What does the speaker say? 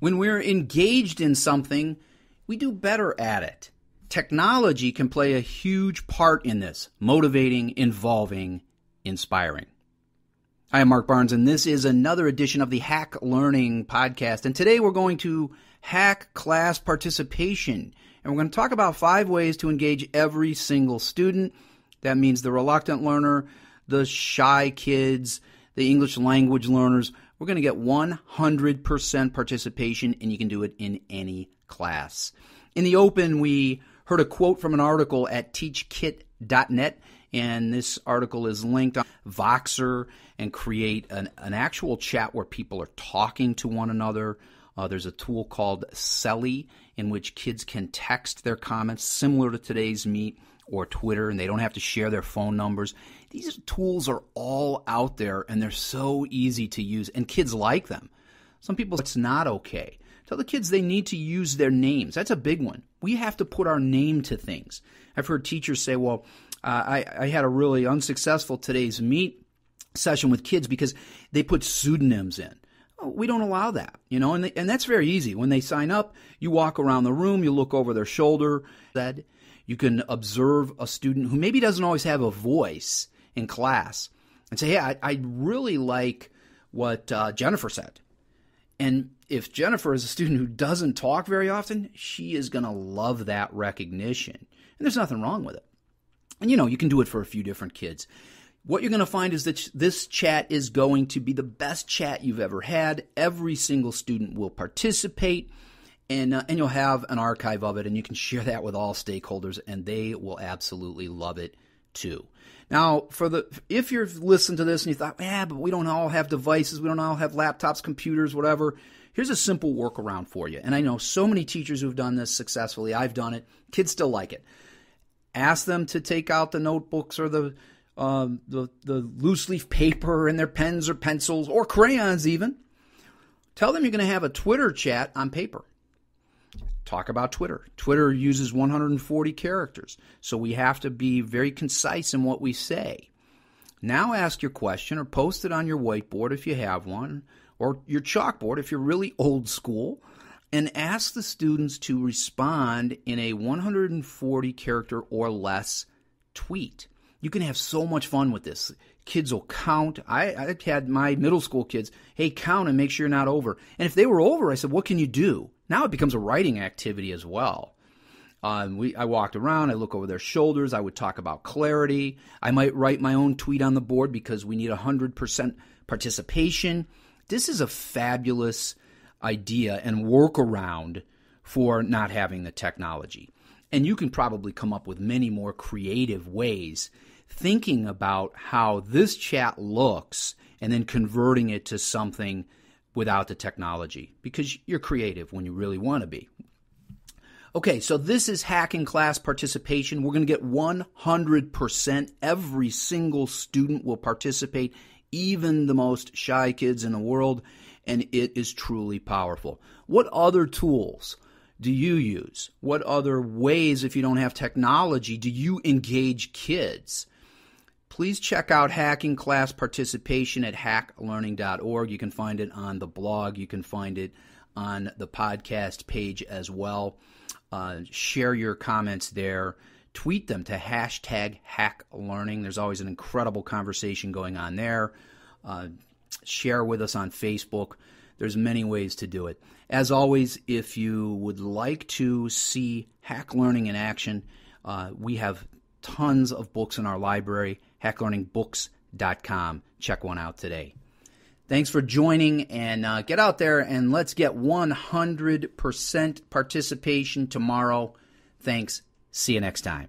When we're engaged in something, we do better at it. Technology can play a huge part in this, motivating, involving, inspiring. Hi, I'm Mark Barnes, and this is another edition of the Hack Learning Podcast. And today we're going to hack class participation. And we're going to talk about 5 ways to engage every single student. That means the reluctant learner, the shy kids, the English language learners. We're going to get 100% participation, and you can do it in any class. In the open, we heard a quote from an article at teachkit.net, and this article is linked on Voxer and create an actual chat where people are talking to one another. There's a tool called Selly in which kids can text their comments similar to today's Meet or Twitter, and they don't have to share their phone numbers. These tools are all out there, and they're so easy to use, and kids like them. Some people, it's not okay. Tell the kids they need to use their names. That's a big one. We have to put our name to things. I've heard teachers say, well, I had a really unsuccessful today's Meet session with kids because they put pseudonyms in. Oh, we don't allow that, and that's very easy. When they sign up, you walk around the room, you look over their shoulder. You can observe a student who maybe doesn't always have a voice in class and say, hey, I really like what Jennifer said. And if Jennifer is a student who doesn't talk very often, she is going to love that recognition. And there's nothing wrong with it. And, you can do it for a few different kids. What you're going to find is that this chat is going to be the best chat you've ever had. Every single student will participate, and you'll have an archive of it, and you can share that with all stakeholders, and they will absolutely love it too. Now, if you've listened to this and you thought, but we don't all have devices, we don't all have laptops, computers, whatever, here's a simple workaround for you. And I know so many teachers who've done this successfully. I've done it. Kids still like it. Ask them to take out the notebooks or the loose leaf paper and their pens or pencils or crayons even. Tell them you're going to have a Twitter chat on paper. Talk about Twitter. Twitter uses 140 characters, so we have to be very concise in what we say. Now ask your question or post it on your whiteboard if you have one, or your chalkboard if you're really old school, and ask the students to respond in a 140 character or less tweet. You can have so much fun with this. Kids will count. I had my middle school kids, hey, count and make sure you're not over. And if they were over, I said, what can you do? Now it becomes a writing activity as well. I walked around. I look over their shoulders. I would talk about clarity. I might write my own tweet on the board because we need 100% participation. This is a fabulous idea and workaround for not having the technology. And you can probably come up with many more creative ways thinking about how this chat looks and then converting it to something without the technology, because you're creative when you really want to be. Okay, so this is hacking class participation. We're going to get 100%. Every single student will participate, even the most shy kids in the world, and it is truly powerful. What other tools do you use? What other ways, if you don't have technology, do you engage kids? Please check out Hacking Class Participation at hacklearning.org. You can find it on the blog. You can find it on the podcast page as well. Share your comments there. Tweet them to #HackLearning. There's always an incredible conversation going on there. Share with us on Facebook. There's many ways to do it. As always, if you would like to see Hack Learning in action, we have tons of books in our library, hacklearningbooks.com. Check one out today. Thanks for joining, and get out there and let's get 100% participation tomorrow. Thanks. See you next time.